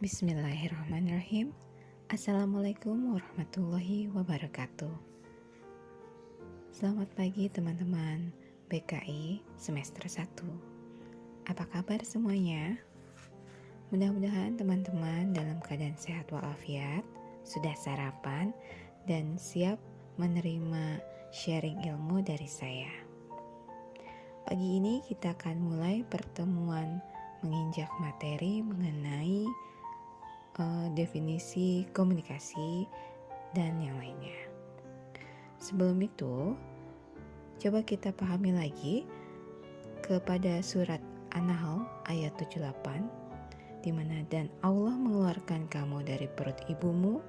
Bismillahirrahmanirrahim. Assalamualaikum warahmatullahi wabarakatuh. Selamat pagi teman-teman BKI semester 1. Apa kabar semuanya? Mudah-mudahan teman-teman dalam keadaan sehat walafiat, sudah sarapan, dan siap menerima sharing ilmu dari saya. Pagi ini kita akan mulai pertemuan menginjak materi mengenai definisi komunikasi dan yang lainnya. Sebelum itu, coba kita pahami lagi kepada surat An-Nahl ayat 78, di mana dan Allah mengeluarkan kamu dari perut ibumu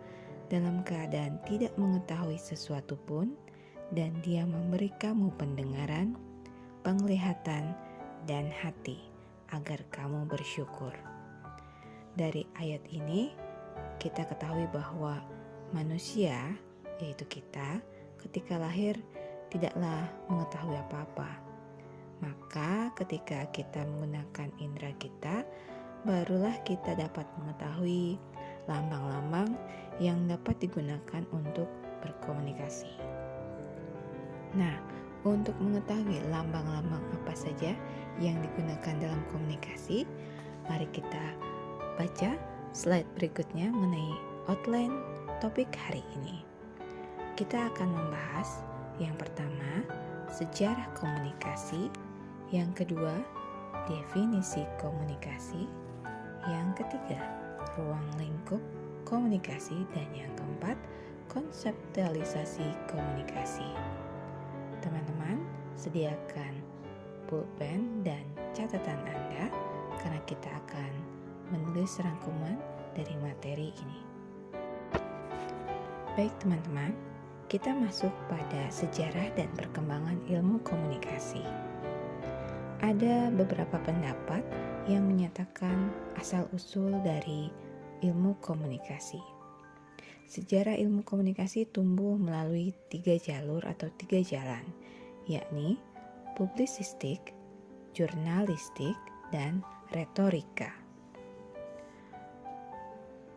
dalam keadaan tidak mengetahui sesuatu pun, dan Dia memberi kamu pendengaran, penglihatan, dan hati agar kamu bersyukur. Dari ayat ini kita ketahui bahwa manusia, yaitu kita, ketika lahir tidaklah mengetahui apa-apa. Maka ketika kita menggunakan indera kita, barulah kita dapat mengetahui lambang-lambang yang dapat digunakan untuk berkomunikasi. Nah, untuk mengetahui lambang-lambang apa saja yang digunakan dalam komunikasi, mari kita baca slide berikutnya mengenai outline topik hari ini. Kita akan membahas yang pertama, sejarah komunikasi, yang kedua, definisi komunikasi, yang ketiga, ruang lingkup komunikasi, dan yang keempat, konseptualisasi komunikasi. Teman-teman, sediakan pulpen dan catatan Anda karena kita akan menulis rangkuman dari materi ini. Baik teman-teman, kita masuk pada sejarah dan perkembangan ilmu komunikasi. Ada beberapa pendapat yang menyatakan asal-usul dari ilmu komunikasi. Sejarah ilmu komunikasi tumbuh melalui 3 jalur atau 3 jalan, yakni publisistik, jurnalistik, dan retorika.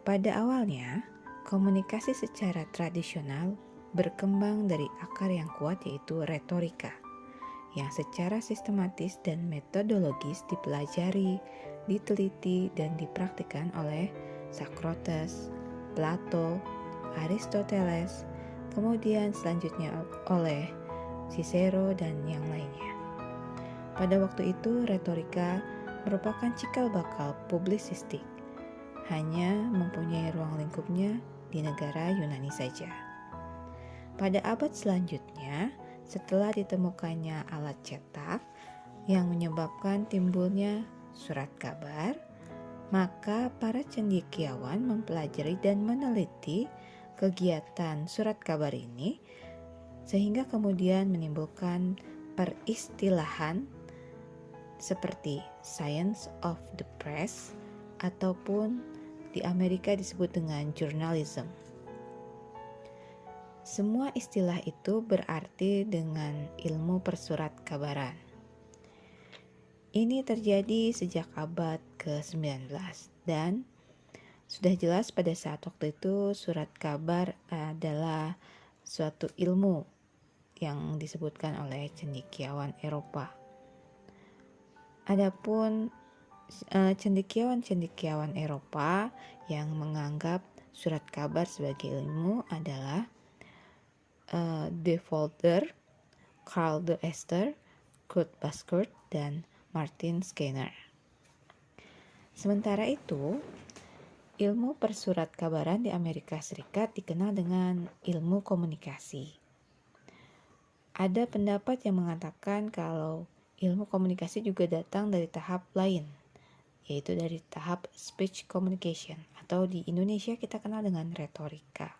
Pada awalnya, komunikasi secara tradisional berkembang dari akar yang kuat, yaitu retorika, yang secara sistematis dan metodologis dipelajari, diteliti, dan dipraktikkan oleh Socrates, Plato, Aristoteles, kemudian selanjutnya oleh Cicero dan yang lainnya. Pada waktu itu, retorika merupakan cikal bakal publisistik, hanya mempunyai ruang lingkupnya di negara Yunani saja. Pada abad selanjutnya, setelah ditemukannya alat cetak yang menyebabkan timbulnya surat kabar, maka para cendekiawan mempelajari dan meneliti kegiatan surat kabar ini, sehingga kemudian menimbulkan peristilahan seperti science of the press, ataupun di Amerika disebut dengan journalism. Semua istilah itu berarti dengan ilmu persurat kabaran. Ini terjadi sejak abad ke-19 dan sudah jelas pada saat waktu itu surat kabar adalah suatu ilmu yang disebutkan oleh cendekiawan Eropa. Adapun cendekiawan Eropa yang menganggap surat kabar sebagai ilmu adalah De Volder, Karl de Ester, Kurt Buskert, dan Martin Skinner. Sementara itu, ilmu persurat kabaran di Amerika Serikat dikenal dengan ilmu komunikasi. Ada pendapat yang mengatakan kalau ilmu komunikasi juga datang dari tahap lain, yaitu dari tahap speech communication, atau di Indonesia kita kenal dengan retorika.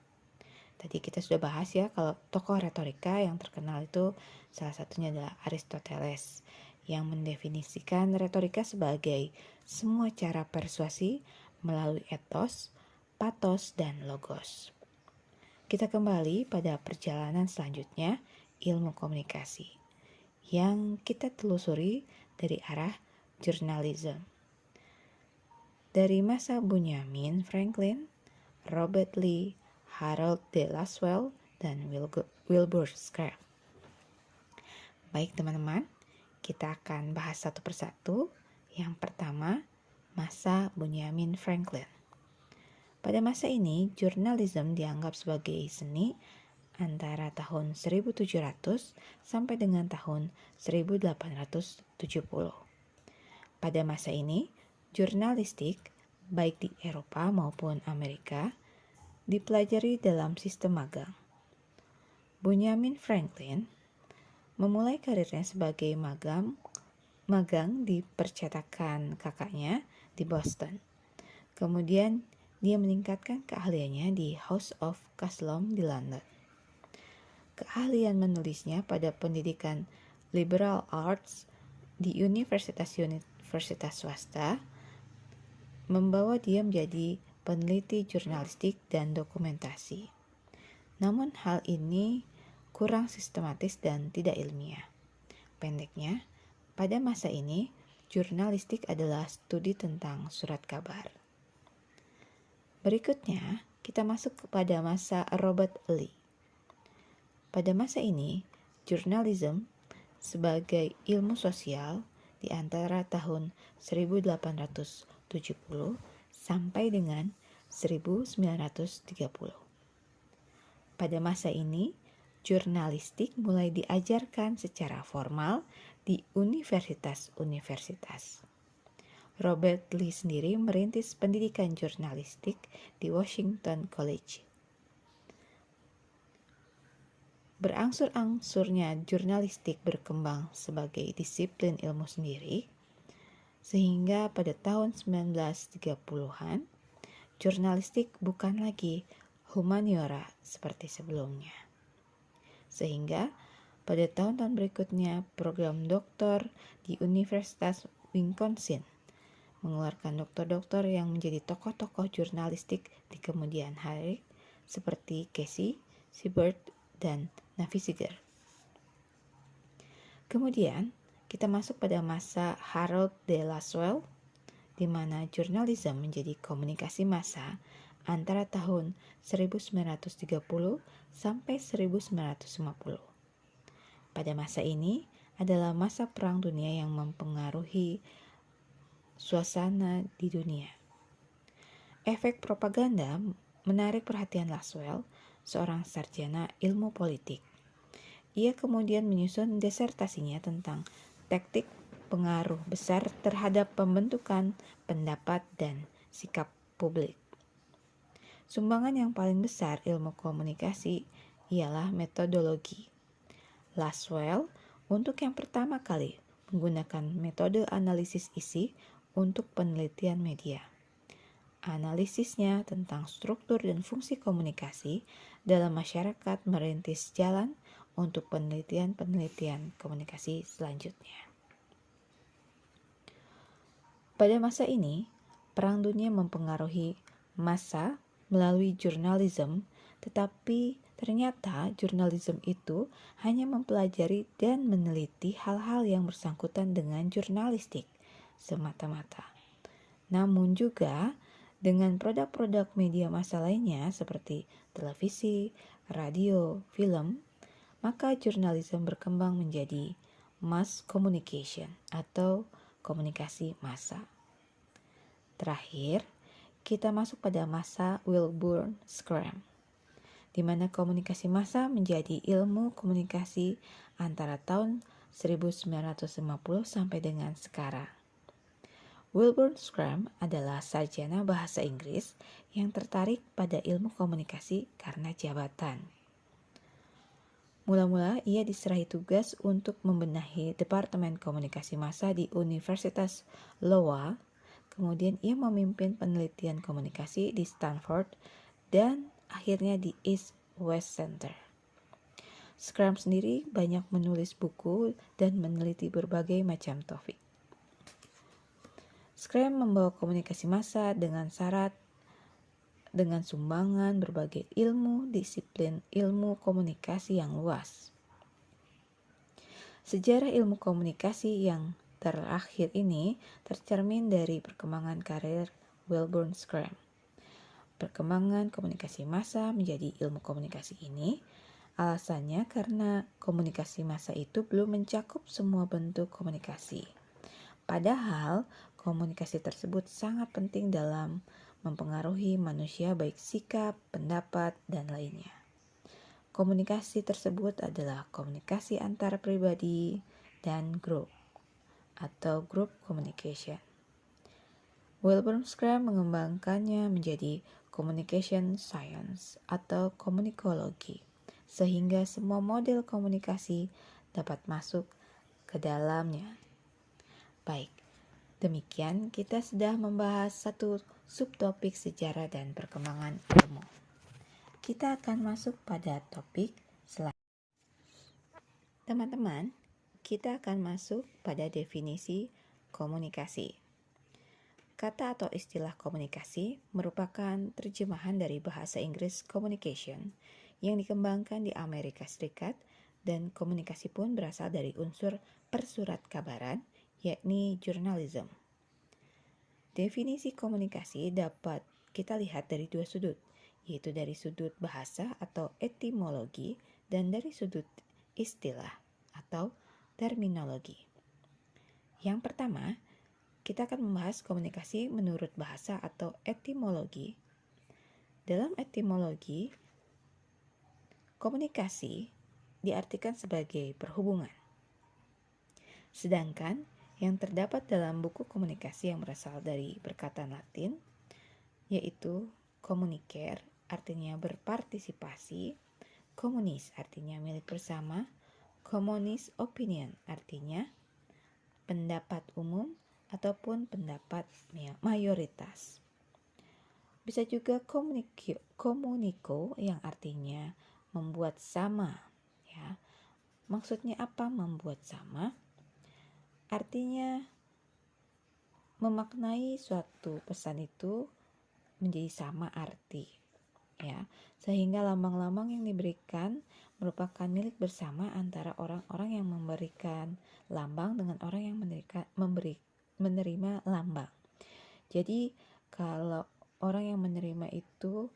Tadi kita sudah bahas ya, kalau tokoh retorika yang terkenal itu salah satunya adalah Aristoteles, yang mendefinisikan retorika sebagai semua cara persuasi melalui etos, patos, dan logos. Kita kembali pada perjalanan selanjutnya, ilmu komunikasi, yang kita telusuri dari arah journalism. dari masa Benjamin Franklin, Robert Lee, Harold D. Laswell, dan Wilbur Scrap. Baik teman-teman, kita akan bahas satu persatu. Yang pertama, masa Benjamin Franklin. Pada masa ini, jurnalisme dianggap sebagai seni antara tahun 1700 sampai dengan tahun 1870. Pada masa ini, jurnalistik, baik di Eropa maupun Amerika, dipelajari dalam sistem magang. Benjamin Franklin memulai karirnya sebagai magang di percetakan kakaknya di Boston. Kemudian dia meningkatkan keahliannya di House of Custom di London. Keahlian menulisnya pada pendidikan liberal arts di universitas swasta membawa dia menjadi peneliti jurnalistik dan dokumentasi. Namun hal ini kurang sistematis dan tidak ilmiah. Pendeknya, pada masa ini, jurnalistik adalah studi tentang surat kabar. Berikutnya, kita masuk kepada masa Robert Lee. Pada masa ini, jurnalisme sebagai ilmu sosial di antara tahun 1870 sampai dengan 1930. Pada masa ini, jurnalistik mulai diajarkan secara formal di universitas-universitas. Robert Lee sendiri merintis pendidikan jurnalistik di Washington College. Berangsur-angsurnya jurnalistik berkembang sebagai disiplin ilmu sendiri, sehingga pada tahun 1930-an, jurnalistik bukan lagi humaniora seperti sebelumnya. Sehingga pada tahun-tahun berikutnya program doktor di Universitas Wisconsin mengeluarkan doktor-doktor yang menjadi tokoh-tokoh jurnalistik di kemudian hari seperti Casey, Siebert, dan Navisiger. Kemudian kita masuk pada masa Harold D. Laswell, di mana jurnalisme menjadi komunikasi massa antara tahun 1930 sampai 1950. Pada masa ini adalah masa Perang Dunia yang mempengaruhi suasana di dunia. Efek propaganda menarik perhatian Laswell, seorang sarjana ilmu politik. Ia kemudian menyusun disertasinya tentang taktik pengaruh besar terhadap pembentukan pendapat dan sikap publik. Sumbangan yang paling besar ilmu komunikasi ialah metodologi. Laswell untuk yang pertama kali menggunakan metode analisis isi untuk penelitian media. Analisisnya tentang struktur dan fungsi komunikasi dalam masyarakat merintis jalan untuk penelitian-penelitian komunikasi selanjutnya. Pada masa ini, Perang Dunia mempengaruhi massa melalui jurnalisme, tetapi ternyata jurnalisme itu hanya mempelajari dan meneliti hal-hal yang bersangkutan dengan jurnalistik semata-mata. Namun juga dengan produk-produk media massa lainnya seperti televisi, radio, film, maka jurnalisme berkembang menjadi mass communication atau komunikasi massa. Terakhir, kita masuk pada masa Wilbur Scrap, di mana komunikasi massa menjadi ilmu komunikasi antara tahun 1950 sampai dengan sekarang. Wilbur Scrap adalah sarjana bahasa Inggris yang tertarik pada ilmu komunikasi karena jabatan. Mula-mula ia diserahi tugas untuk membenahi Departemen Komunikasi Massa di Universitas Iowa. Kemudian ia memimpin penelitian komunikasi di Stanford dan akhirnya di East West Center. Scrap sendiri banyak menulis buku dan meneliti berbagai macam topik. Scrap membawa komunikasi massa dengan sumbangan berbagai ilmu disiplin ilmu komunikasi yang luas. Sejarah ilmu komunikasi yang terakhir ini tercermin dari perkembangan karir Wilbur Scrum. Perkembangan komunikasi massa menjadi ilmu komunikasi ini alasannya karena komunikasi massa itu belum mencakup semua bentuk komunikasi. Padahal komunikasi tersebut sangat penting dalam mempengaruhi manusia baik sikap, pendapat, dan lainnya. Komunikasi tersebut adalah komunikasi antar pribadi dan grup atau group communication. Wilbur Scrum mengembangkannya menjadi communication science atau komunikologi, sehingga semua model komunikasi dapat masuk ke dalamnya. Baik, demikian kita sudah membahas satu subtopik sejarah dan perkembangan ilmu. Kita akan masuk pada topik selanjutnya. Teman-teman, kita akan masuk pada definisi komunikasi. Kata atau istilah komunikasi merupakan terjemahan dari bahasa Inggris communication yang dikembangkan di Amerika Serikat, dan komunikasi pun berasal dari unsur persurat kabaran, yakni journalism. Definisi komunikasi dapat kita lihat dari dua sudut, yaitu dari sudut bahasa atau etimologi dan dari sudut istilah atau terminologi. Yang pertama, kita akan membahas komunikasi menurut bahasa atau etimologi. Dalam etimologi, komunikasi diartikan sebagai perhubungan. Sedangkan yang terdapat dalam buku komunikasi yang berasal dari perkataan Latin, yaitu communicare, artinya berpartisipasi, communis artinya milik bersama, communis opinion artinya pendapat umum ataupun pendapat mayoritas. Bisa juga komuniko yang artinya membuat sama, ya. Maksudnya apa membuat sama? Artinya memaknai suatu pesan itu menjadi sama arti, ya. Sehingga lambang-lambang yang diberikan merupakan milik bersama antara orang-orang yang memberikan lambang dengan orang yang menerima lambang. Jadi kalau orang yang menerima itu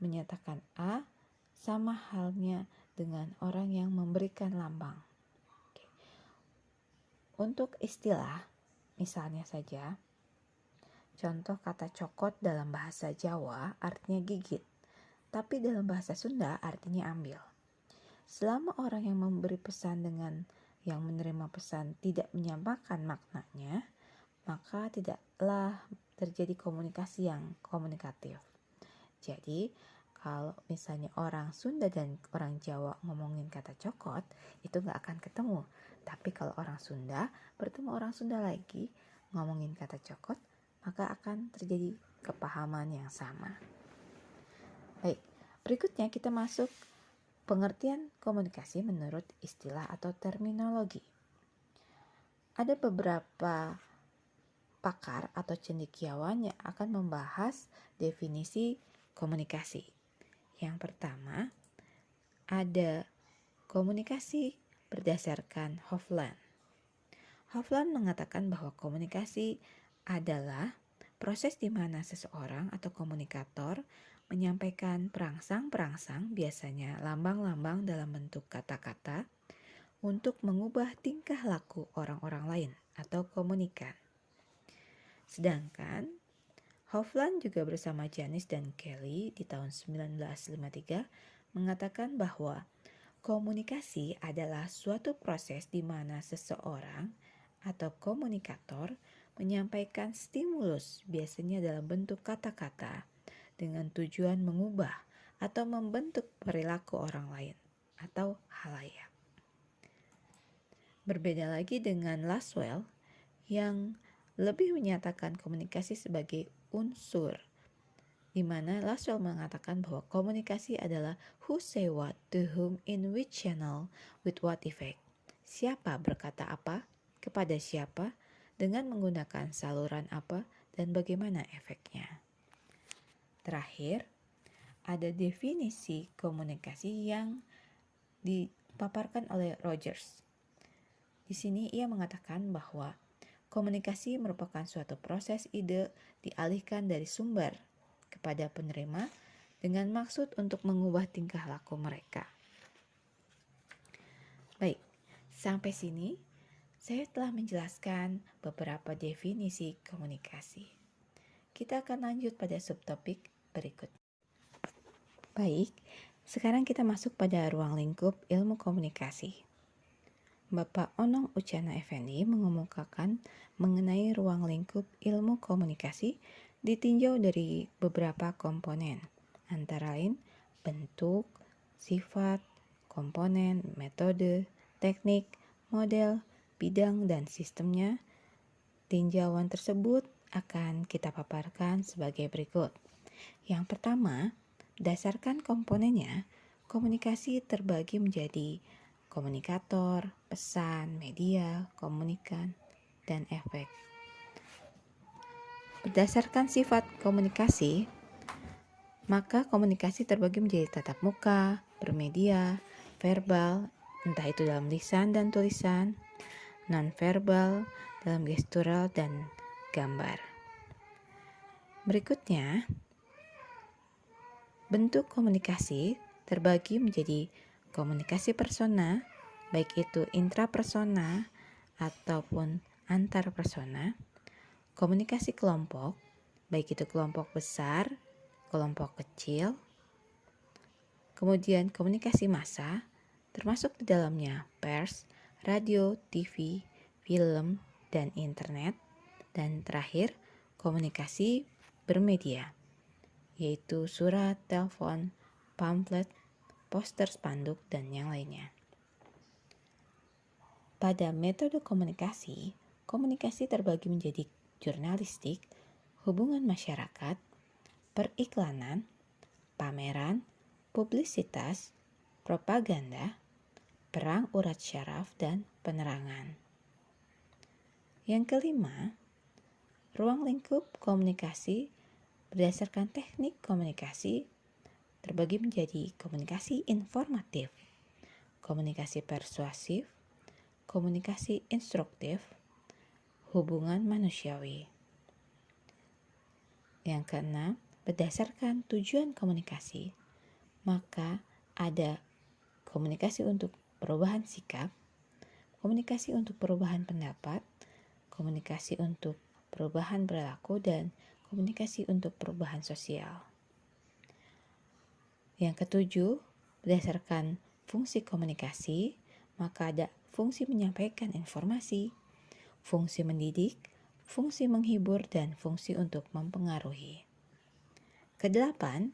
menyatakan A, sama halnya dengan orang yang memberikan lambang. Oke. Untuk istilah, misalnya saja, contoh kata cokot dalam bahasa Jawa artinya gigit, tapi dalam bahasa Sunda artinya ambil. Selama orang yang memberi pesan dengan yang menerima pesan tidak menyamakan maknanya, maka tidaklah terjadi komunikasi yang komunikatif. Jadi, kalau misalnya orang Sunda dan orang Jawa ngomongin kata cokot, itu gak akan ketemu. Tapi kalau orang Sunda bertemu orang Sunda lagi ngomongin kata cokot, maka akan terjadi kepahaman yang sama. Baik, berikutnya kita masuk pengertian komunikasi menurut istilah atau terminologi. Ada beberapa pakar atau cendekiawan yang akan membahas definisi komunikasi. Yang pertama, ada komunikasi berdasarkan Hofland. Hofland mengatakan bahwa komunikasi adalah proses di mana seseorang atau komunikator menyampaikan perangsang-perangsang, biasanya lambang-lambang dalam bentuk kata-kata, untuk mengubah tingkah laku orang-orang lain atau komunikan. Sedangkan Hofland juga bersama Janis dan Kelly di tahun 1953 mengatakan bahwa komunikasi adalah suatu proses di mana seseorang atau komunikator menyampaikan stimulus, biasanya dalam bentuk kata-kata, dengan tujuan mengubah atau membentuk perilaku orang lain atau halayak. Berbeda lagi dengan Laswell yang lebih menyatakan komunikasi sebagai unsur, di mana Laswell mengatakan bahwa komunikasi adalah who say what, to whom, in which channel, with what effect. Siapa berkata apa, kepada siapa, dengan menggunakan saluran apa, dan bagaimana efeknya. Terakhir, ada definisi komunikasi yang dipaparkan oleh Rogers. Di sini ia mengatakan bahwa Komunikasi merupakan suatu proses ide dialihkan dari sumber kepada penerima dengan maksud untuk mengubah tingkah laku mereka. Baik, sampai sini saya telah menjelaskan beberapa definisi komunikasi. Kita akan lanjut pada subtopik berikut. Baik, sekarang kita masuk pada ruang lingkup ilmu komunikasi. Bapak Onong Ucana Effendi mengemukakan mengenai ruang lingkup ilmu komunikasi ditinjau dari beberapa komponen, antara lain bentuk, sifat, komponen, metode, teknik, model, bidang, dan sistemnya. Tinjauan tersebut akan kita paparkan sebagai berikut. Yang pertama, berdasarkan komponennya, komunikasi terbagi menjadi komunikator, pesan, media, komunikan, dan efek. Berdasarkan sifat komunikasi, maka komunikasi terbagi menjadi tatap muka, bermedia, verbal, entah itu dalam lisan dan tulisan, non-verbal, dalam gestural, dan gambar. Berikutnya, bentuk komunikasi terbagi menjadi komunikasi persona, baik itu intrapersona ataupun antar persona, komunikasi kelompok, baik itu kelompok besar, kelompok kecil, kemudian komunikasi massa, termasuk di dalamnya pers, radio, TV, film, dan internet, dan terakhir komunikasi bermedia, yaitu surat, telepon, pamflet, poster spanduk, dan yang lainnya. Pada metode komunikasi, komunikasi terbagi menjadi jurnalistik, hubungan masyarakat, periklanan, pameran, publisitas, propaganda, perang urat syaraf, dan penerangan. Yang kelima, ruang lingkup komunikasi berdasarkan teknik komunikasi terbagi menjadi komunikasi informatif, komunikasi persuasif, komunikasi instruktif, hubungan manusiawi. Yang keenam, berdasarkan tujuan komunikasi, maka ada komunikasi untuk perubahan sikap, komunikasi untuk perubahan pendapat, komunikasi untuk perubahan perilaku, dan komunikasi untuk perubahan sosial. Yang ketujuh, berdasarkan fungsi komunikasi, maka ada fungsi menyampaikan informasi, fungsi mendidik, fungsi menghibur, dan fungsi untuk mempengaruhi. Kedelapan,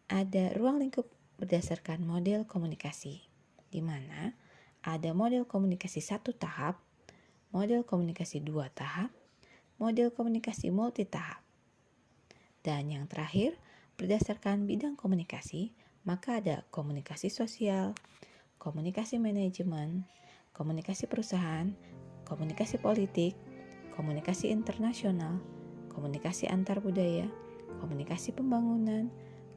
ada ruang lingkup berdasarkan model komunikasi, di mana ada model komunikasi 1 tahap, model komunikasi 2 tahap, model komunikasi multi tahap. Dan yang terakhir, berdasarkan bidang komunikasi, maka ada komunikasi sosial, komunikasi manajemen, komunikasi perusahaan, komunikasi politik, komunikasi internasional, komunikasi antar budaya, komunikasi pembangunan,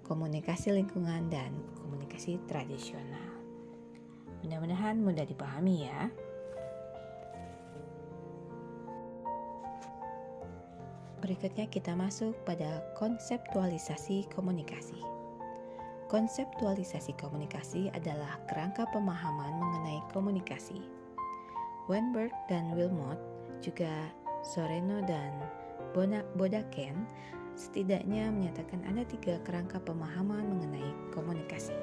komunikasi lingkungan, dan komunikasi tradisional. Mudah-mudahan mudah dipahami ya. Berikutnya kita masuk pada konseptualisasi komunikasi. Konseptualisasi komunikasi adalah kerangka pemahaman mengenai komunikasi. Weinberg dan Wilmot, juga Soreno dan Bodaken, setidaknya menyatakan ada 3 kerangka pemahaman mengenai komunikasi,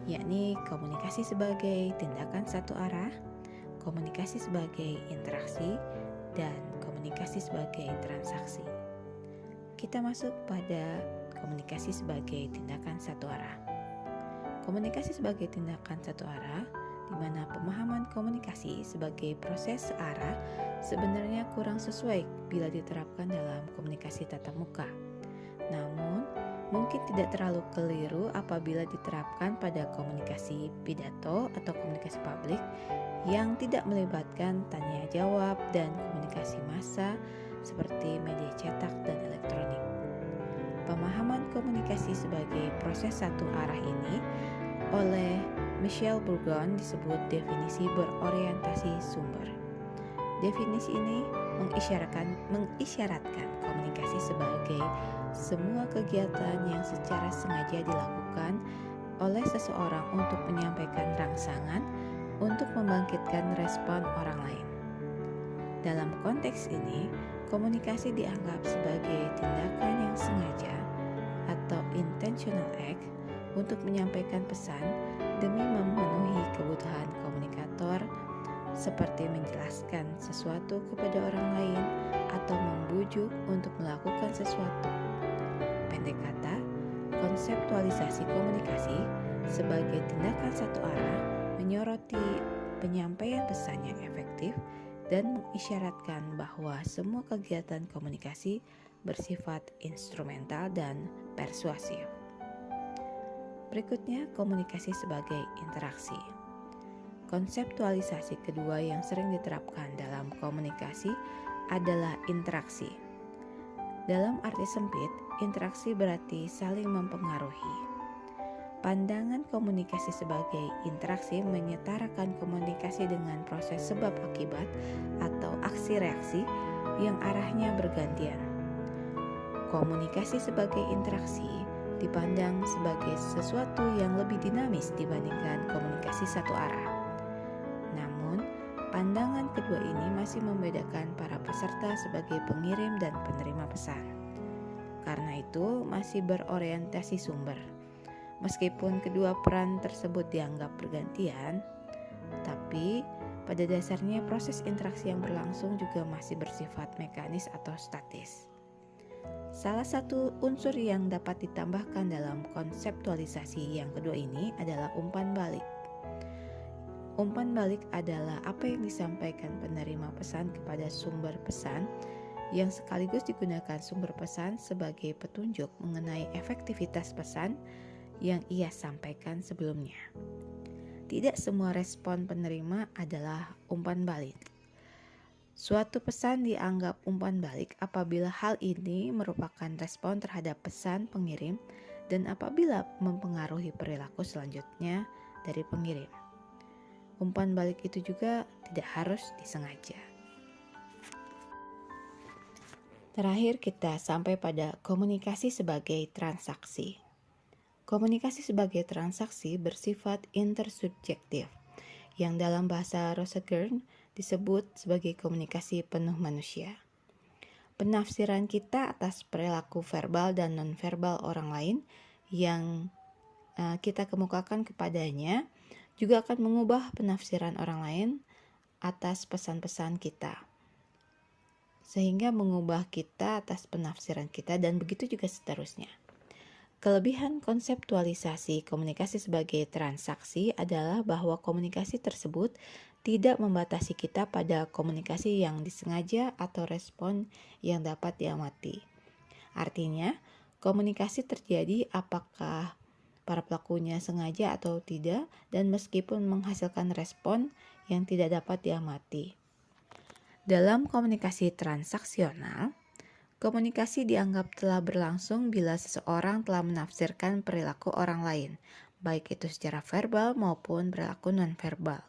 yakni komunikasi sebagai tindakan satu arah, komunikasi sebagai interaksi, dan komunikasi sebagai transaksi. Kita masuk pada komunikasi sebagai tindakan satu arah. Komunikasi sebagai tindakan satu arah, di mana pemahaman komunikasi sebagai proses searah sebenarnya kurang sesuai bila diterapkan dalam komunikasi tatap muka. Namun, mungkin tidak terlalu keliru apabila diterapkan pada komunikasi pidato atau komunikasi publik yang tidak melibatkan tanya jawab dan komunikasi massa seperti media cetak dan elektronik. Pemahaman komunikasi sebagai proses satu arah ini oleh Michel Bourgon disebut definisi berorientasi sumber. Definisi ini mengisyaratkan komunikasi sebagai semua kegiatan yang secara sengaja dilakukan oleh seseorang untuk menyampaikan rangsangan untuk membangkitkan respon orang lain. Dalam konteks ini, komunikasi dianggap sebagai tindakan yang sengaja atau intentional act untuk menyampaikan pesan demi memenuhi kebutuhan komunikator seperti menjelaskan sesuatu kepada orang lain atau membujuk untuk melakukan sesuatu. Pendek kata, konseptualisasi komunikasi sebagai tindakan satu arah menyoroti penyampaian pesan yang efektif dan mengisyaratkan bahwa semua kegiatan komunikasi bersifat instrumental dan persuasif. Berikutnya, komunikasi sebagai interaksi. Konseptualisasi kedua yang sering diterapkan dalam komunikasi adalah interaksi. Dalam arti sempit, interaksi berarti saling mempengaruhi. Pandangan komunikasi sebagai interaksi menyetarakan komunikasi dengan proses sebab akibat atau aksi reaksi yang arahnya bergantian. Komunikasi sebagai interaksi dipandang sebagai sesuatu yang lebih dinamis dibandingkan komunikasi satu arah. Namun, pandangan kedua ini masih membedakan para peserta sebagai pengirim dan penerima pesan. Karena itu, masih berorientasi sumber. Meskipun kedua peran tersebut dianggap bergantian, tapi pada dasarnya proses interaksi yang berlangsung juga masih bersifat mekanis atau statis. Salah satu unsur yang dapat ditambahkan dalam konseptualisasi yang kedua ini adalah umpan balik. Umpan balik adalah apa yang disampaikan penerima pesan kepada sumber pesan yang sekaligus digunakan sumber pesan sebagai petunjuk mengenai efektivitas pesan yang ia sampaikan sebelumnya. Tidak semua respon penerima adalah umpan balik. Suatu pesan dianggap umpan balik apabila hal ini merupakan respon terhadap pesan pengirim dan apabila mempengaruhi perilaku selanjutnya dari pengirim. Umpan balik itu juga tidak harus disengaja. Terakhir kita sampai pada komunikasi sebagai transaksi. Komunikasi sebagai transaksi bersifat intersubjektif, yang dalam bahasa Rosengren disebut sebagai komunikasi penuh manusia. Penafsiran kita atas perilaku verbal dan nonverbal orang lain yang kita kemukakan kepadanya juga akan mengubah penafsiran orang lain atas pesan-pesan kita, sehingga mengubah kita atas penafsiran kita dan begitu juga seterusnya. Kelebihan konseptualisasi komunikasi sebagai transaksi adalah bahwa komunikasi tersebut tidak membatasi kita pada komunikasi yang disengaja atau respon yang dapat diamati. Artinya, komunikasi terjadi apakah para pelakunya sengaja atau tidak, dan meskipun menghasilkan respon yang tidak dapat diamati. Dalam komunikasi transaksional, komunikasi dianggap telah berlangsung bila seseorang telah menafsirkan perilaku orang lain, baik itu secara verbal maupun perilaku nonverbal.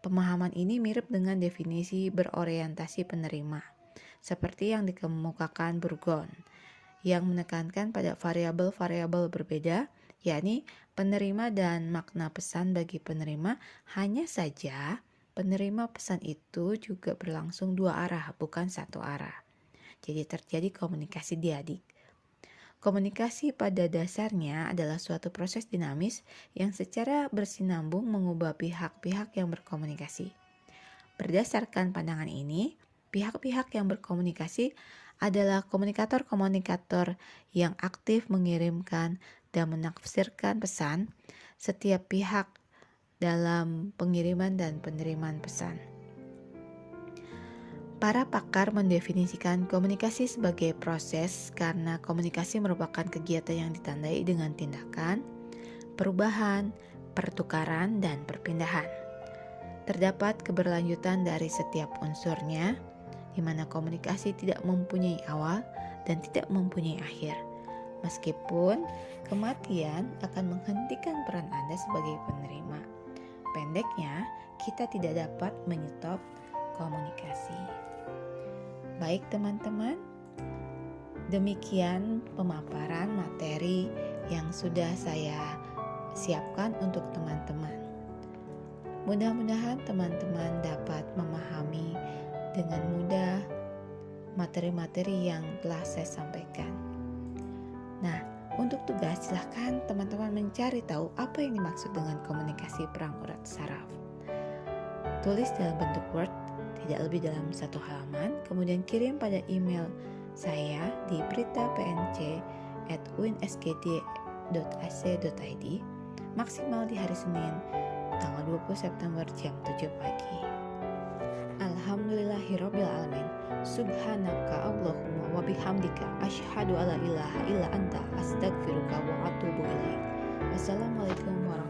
Pemahaman ini mirip dengan definisi berorientasi penerima, seperti yang dikemukakan Burgon, yang menekankan pada variabel-variabel berbeda, yakni penerima dan makna pesan bagi penerima. Hanya saja penerima pesan itu juga berlangsung dua arah, bukan satu arah. Jadi terjadi komunikasi diadik. Komunikasi pada dasarnya adalah suatu proses dinamis yang secara bersinambung mengubah pihak-pihak yang berkomunikasi. Berdasarkan pandangan ini, pihak-pihak yang berkomunikasi adalah komunikator-komunikator yang aktif mengirimkan dan menafsirkan pesan setiap pihak dalam pengiriman dan penerimaan pesan. Para pakar mendefinisikan komunikasi sebagai proses karena komunikasi merupakan kegiatan yang ditandai dengan tindakan, perubahan, pertukaran, dan perpindahan. Terdapat keberlanjutan dari setiap unsurnya, di mana komunikasi tidak mempunyai awal dan tidak mempunyai akhir. Meskipun kematian akan menghentikan peran Anda sebagai penerima. Pendeknya, kita tidak dapat menyetop komunikasi. Baik teman-teman, demikian pemaparan materi yang sudah saya siapkan untuk teman-teman. Mudah-mudahan teman-teman dapat memahami dengan mudah materi-materi yang telah saya sampaikan. Nah, untuk tugas silahkan teman-teman mencari tahu apa yang dimaksud dengan komunikasi perang urat saraf. Tulis dalam bentuk Word, tidak lebih dalam 1 halaman, kemudian kirim pada email saya di pritapnc@uinsgd.ac.id maksimal di hari Senin tanggal 20 September jam 7 pagi. Alhamdulillahirabbil alamin. Subhanaka Allahumma wa bihamdika asyhadu alla ilaha illa anta astaghfiruka wa atubu ilaik. Wassalamualaikum warahmatullahi wabarakatuh.